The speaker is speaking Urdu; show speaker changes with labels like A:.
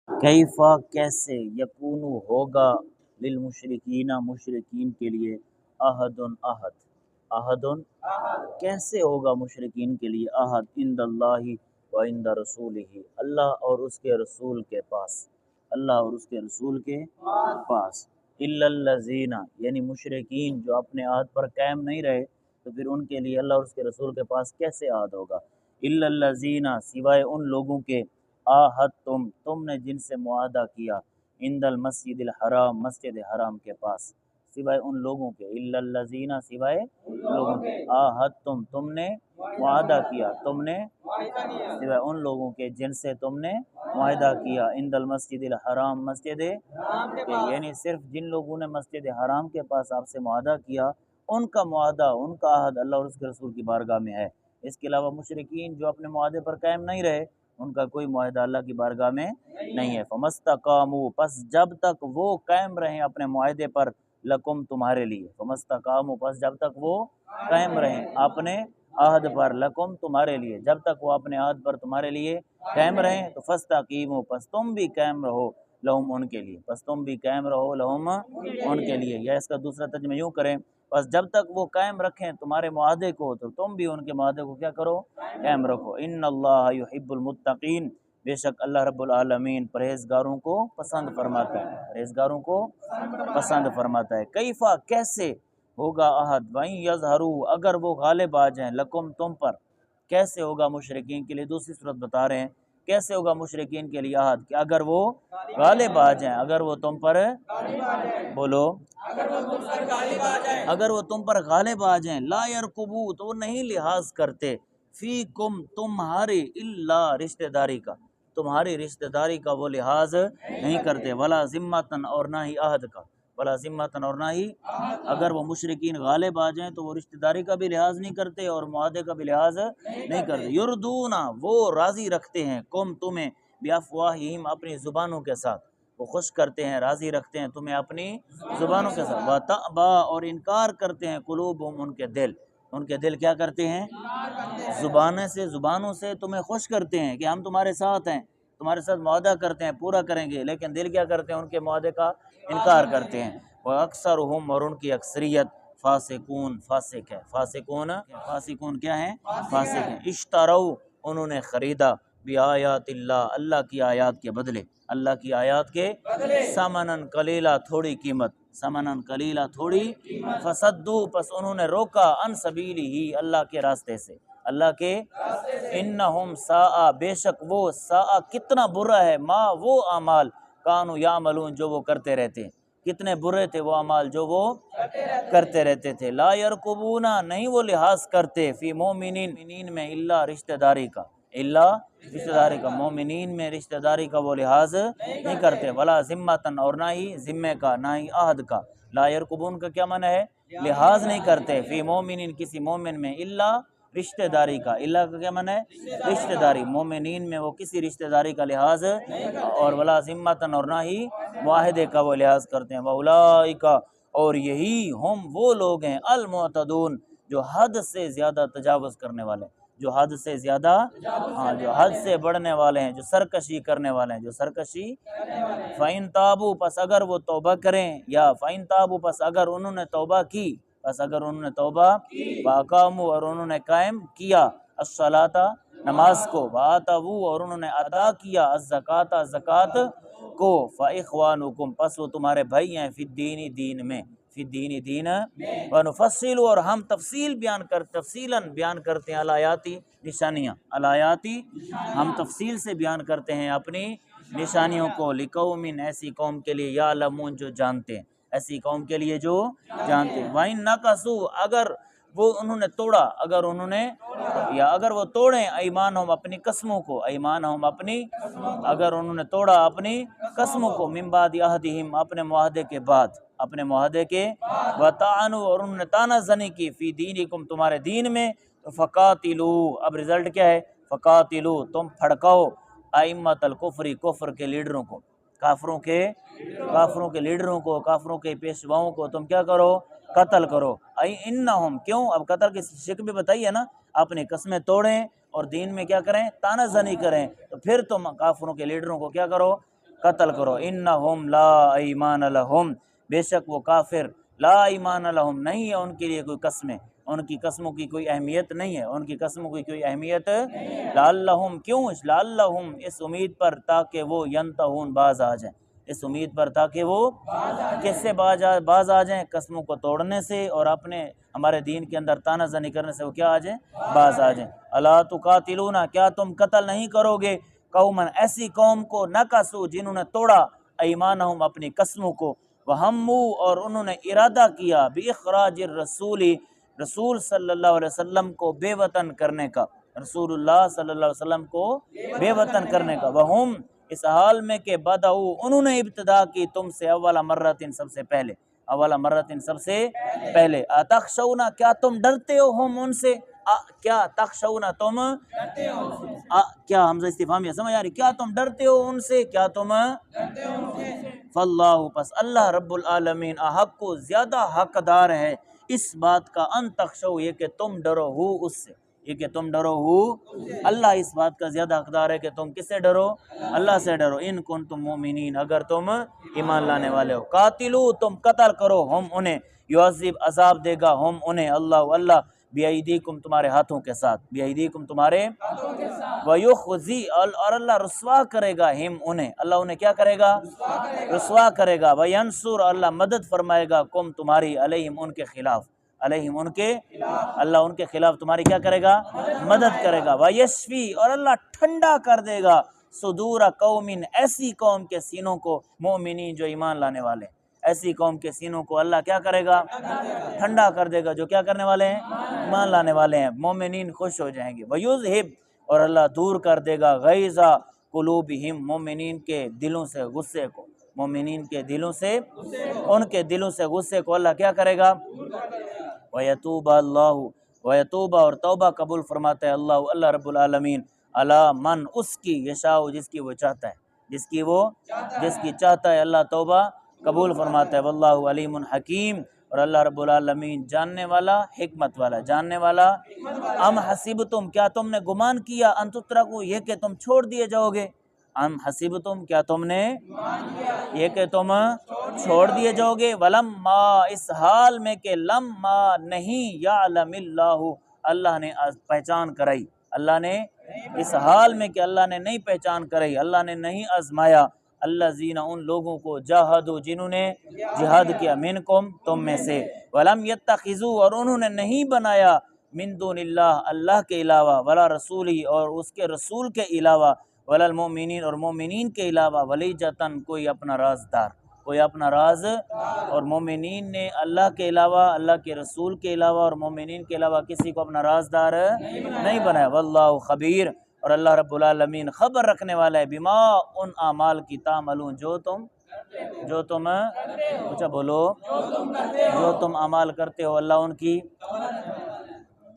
A: کیفا کیسے یکونو ہوگا للمشرکین مشرکین کے لیے عہد عہد عہد کیسے ہوگا مشرکین کے لیے عہد عند اللہ و عند رسولہ اللہ اور اس کے رسول کے پاس، اللہ اور اس کے رسول کے پاس، الا الذین یعنی مشرکین جو اپنے عہد پر قائم نہیں رہے تو پھر ان کے لیے اللہ اور اس کے رسول کے پاس کیسے عہد ہوگا؟ الا الذین سوائے ان لوگوں کے تم نے جن سے معاہدہ کیا عند المسجد الحرام مسجد حرام کے پاس، سوائے ان لوگوں کے، الا الذین سوائے ان لوگوں کے، تم نے معاہدہ کیا، تم نے سوائے ان لوگوں کے جن سے تم نے معاہدہ کیا عند المسجد الحرام مسجد کے، یعنی صرف جن لوگوں نے مسجد حرام کے پاس آپ سے معاہدہ کیا ان کا معاہدہ، ان کا عہد اللہ اور اس کے رسول کی بارگاہ میں ہے۔ اس کے علاوہ مشرکین جو اپنے معاہدے پر قائم نہیں رہے ان کا کوئی معاہدہ اللہ کی بارگاہ میں نہیں ہے۔ فمستقاموا پس جب تک وہ قائم رہیں اپنے معاہدے پر، لکم تمہارے لیے، فمستقاموا پس جب تک وہ قائم رہیں اپنے عہد پر، لکم تمہارے لیے، جب تک وہ اپنے عہد پر تمہارے لیے قائم رہیں تو فاستقیموا پس تم بھی قائم رہو، لہم ان کے لیے، پس تم بھی قائم رہو لہم ان کے لیے، یا اس کا دوسرا ترجمہ یوں کریں، بس جب تک وہ قائم رکھیں تمہارے معاہدے کو تو تم بھی ان کے معاہدے کو کیا کرو؟ قائم رکھو۔ ان اللہ یحب المتقین بے شک اللہ رب العالمین پرہیزگاروں کو پسند فرماتا ہے، پرہیزگاروں کو پسند فرماتا ہے۔ کیفا کیسے ہوگا عہد وَإِن يَظْهَرُوا اگر وہ غالب آ جائیں لکم تم پر، کیسے ہوگا مشرکین کے لیے؟ دوسری صورت بتا رہے ہیں کیسے ہوگا مشرکین کے لیے عہد کہ اگر وہ غالب آ جائیں، اگر وہ تم پر بولو اگر وہ تم پر غالب آ جائیں، لا یرقبو تو وہ نہیں لحاظ کرتے، فیکم تمہاری الا رشتہ داری کا، تمہاری رشتہ داری کا وہ لحاظ نہیں کرتے، ولا ذمتن اور نہ ہی عہد کا، ولا ذمتن اور نہ ہی، اگر وہ مشرکین غالب آ جائیں تو وہ رشتہ داری کا بھی لحاظ نہیں کرتے اور معاہدے کا بھی لحاظ نہیں کرتے۔ یردونا وہ راضی رکھتے ہیں کم تمہیں، بیافواہہم اپنی زبانوں کے ساتھ، وہ خوش کرتے ہیں راضی رکھتے ہیں تمہیں اپنی زبانوں کے ساتھ، وَتَأْبَى اور انکار کرتے ہیں قلوبہم ان کے دل کیا کرتے ہیں؟ زبانوں سے تمہیں خوش کرتے ہیں کہ ہم تمہارے ساتھ ہیں، تمہارے ساتھ معاہدہ کرتے ہیں پورا کریں گے، لیکن دل کیا کرتے ہیں؟ ان کے معاہدے کا انکار کرتے ہیں۔ وَأَكْثَرُهُمْ اور ان کی اکثریت فاسقون فاسق ہے، فاسقون کیا ہیں؟ فاسق ہیں۔ اشتروا انہوں نے خریدا بآیات اللہ اللہ کی آیات کے بدلے، اللہ کی آیات کے ثمناً قلیلا تھوڑی قیمت، ثمناً قلیلا تھوڑی، فصدوا پس انہوں نے روکا عن سبیلہ اللہ کے راستے سے، اللہ کے، انہم ساء بے شک وہ، ساء کتنا برا ہے، ما وہ اعمال، کانوا یعملون جو وہ کرتے رہتے ہیں، کتنے برے تھے وہ اعمال جو وہ کرتے رہتے تھے۔ لا یرقبون نہیں وہ لحاظ کرتے، فی مومنین میں الا رشتہ داری کا، الا رشتہ داری کا، مومنین میں رشتہ داری کا وہ لحاظ نہیں کرتے، ولا ذمتن اور نہ ہی ذمے کا، نہ ہی عہد کا۔ لا یرقبون کا کیا معنی ہے؟ لحاظ نہیں کرتے، فی مومنین کسی مومن میں، الا رشتہ داری کا، اللہ کا کیا معنی ہے؟ رشتہ داری، مومنین میں وہ کسی رشتہ داری کا لحاظ اور ولا ذمتن اور نہ ہی معاہدے کا وہ لحاظ کرتے ہیں۔ وَأُولَٰئِکَ اور یہی ہم وہ لوگ ہیں المعتدون جو حد سے زیادہ تجاوز کرنے والے ہیں، جو حد سے زیادہ، جو حد سے بڑھنے والے ہیں، جو سرکشی کرنے والے ہیں، جو سرکشی۔ فَإِن تَابُوا پس اگر وہ توبہ کریں، یا فَإِن تَابُوا پس اگر انہوں نے توبہ کی، پس اگر انہوں نے توبہ، وَأَقَامُوا اور انہوں نے قائم کیا، الصَّلَاةَ نماز کو، وَآتَوُا اور انہوں نے ادا کیا، الزَّکَاةَ زکوٰۃ کو، فَإِخْوَانُکُم پس وہ تمہارے بھائی ہیں، فی الدین دین میں، فی الدین دین، ونفصل اور ہم تفصیلاً بیان کرتے ہیں، الآیاتی نشانیاں، الآیاتی ہم تفصیل سے بیان کرتے ہیں اپنی نشانیوں کو، لقوم ایسی قوم کے لیے، یعلمون جو جانتے ہیں، ایسی قوم کے لیے جو جانتے ہیں۔ وَإِن نَقَصُوا اگر وہ انہوں نے توڑا، اگر انہوں نے، یا اگر وہ توڑیں ایمان ہم اپنی قسموں کو، ایمان ہم اپنی، اگر انہوں نے توڑا اپنی قسموں کو، من بعد عہدہم اپنے معاہدے کے بعد، اپنے معاہدے کے، وطعنوا اور انہوں نے طعنہ زنی کی، فی دینکم تمہارے دین میں، تو فقاتلوا اب رزلٹ کیا ہے؟ فقاتلوا تم پھڑکاؤ، ائمۃ الکفر کفر کے لیڈروں کو، کافروں کے لیڈروں کو، کافروں کے پیشواؤں کو تم کیا کرو؟ قتل کرو۔ انہم کیوں؟ اب قتل کی شکل بھی بتائیے نا، اپنی قسمیں توڑیں اور دین میں کیا کریں؟ طعنہ زنی کریں، تو پھر تم کافروں کے لیڈروں کو کیا کرو؟ قتل کرو انہم لا ایمان لہم بے شک وہ کافر لا ایمان لہم نہیں ہے ان کے لیے کوئی قسمیں ان کی قسموں کی کوئی اہمیت نہیں ہے ان کی قسموں کی کوئی اہمیت لعلہم کیوں لعلہم اس امید پر تاکہ وہ ینتہون باز آ جائیں اس امید پر تاکہ وہ کس سے باز آ جائیں قسموں کو توڑنے سے اور اپنے ہمارے دین کے اندر تانہ زنی کرنے سے وہ کیا آ جائیں باز آ جائیں الا تقاتلون کیا تم قتل نہیں کرو گے قوما ایسی قوم کو نکسو جنہوں نے توڑا ایمانہم اپنی قسموں کو وہمو اور انہوں نے ارادہ کیا باخراج الرسول رسول صلی اللہ علیہ وسلم کو بے وطن کرنے کا رسول اللہ صلی اللہ علیہ وسلم کو بے وطن کرنے کا وہم اس حال میں کہ بدعو انہوں نے ابتدا کی تم سے اولا مرتن سب سے پہلے اولا مرتن سب سے پہلے اتخشونا کیا تم ڈرتے ہو ہم ان سے کیا تخشونا تم کیا حمزہ استفہامیہ سمجھ آ رہی کیا تم ڈرتے ہو ان سے کیا تم فاللہ پس اللہ رب العالمین احق کو زیادہ حقدار ہے اس بات کا ان تخشو یہ کہ تم ڈرو ہو اس سے یہ کہ تم ڈرو ہو اللہ اس بات کا زیادہ حقدار ہے کہ تم کس سے ڈرو اللہ سے ڈرو ان کنتم مومنین اگر تم ایمان لانے والے ہو قاتلو تم قتل کرو ہم انہیں یعذب عذاب دے گا ہم انہیں اللہ بیعیدیکم تمہارے ہاتھوں کے ساتھ بیعیدیکم تمہارے ویخزی اور اللہ رسوا کرے گا ہم انہیں اللہ انہیں کیا کرے گا رسوا کرے گا وینصر اللہ مدد فرمائے گا کم تمہاری علیہم ان کے خلاف علیہم ان کے اللہ ان کے خلاف تمہاری کیا کرے گا مدد کرے گا ویشفی اور اللہ ٹھنڈا کر دے گا صدور قوم ایسی قوم کے سینوں کو مومنین جو ایمان لانے والے ایسی قوم کے سینوں کو اللہ کیا کرے گا ٹھنڈا کر دے گا جو کیا کرنے والے ہیں ایمان لانے والے ہیں مومنین خوش ہو جائیں گے ویذہب اور اللہ دور کر دے گا غیظ قلوبہم مومنین کے دلوں سے غصے کو مومنین کے دلوں سے ان کے دلوں سے غصے کو اللہ کیا کرے گا ویتوب اللہ ویتوب اور توبہ قبول فرماتا ہے اللہ رب العالمین علی من اس کی یشاء جس کی وہ چاہتا ہے جس کی چاہتا ہے اللہ توبہ قبول فرماتا ہے واللہ علیم حکیم اور اللہ رب العالمین جاننے والا حکمت والا جاننے والا ام حسبتم کیا تم نے گمان کیا ان تترکوا یہ کہ تم چھوڑ دیے جاؤ گے ام حسبتم کیا تم نے یہ کہ تم چھوڑ دیے جاؤ گے ولما اس حال میں کہ لما نہیں یعلم اللہ نے پہچان کرائی اللہ نے اس حال میں کہ اللہ نے نہیں پہچان کرائی اللہ نے نہیں آزمایا الذین ان لوگوں کو جاہدوا جنہوں نے جہاد کیا منکم تم میں سے ولم یتخذوا اور انہوں نے نہیں بنایا من دون اللہ کے علاوہ ولا رسولی اور اس کے رسول کے علاوہ ولا المؤمنین اور مومنین کے علاوہ ولیجتن کوئی اپنا رازدار کوئی اپنا راز اور مومنین نے اللہ کے علاوہ اللہ کے رسول کے علاوہ اور مومنین کے علاوہ کسی کو اپنا رازدار نہیں بنایا واللہ خبیر اور اللہ رب العالمین خبر رکھنے والا ہے بما ان اعمال کی تعملون جو تم اچھا بولو جو تم اعمال کرتے ہو اللہ ان کی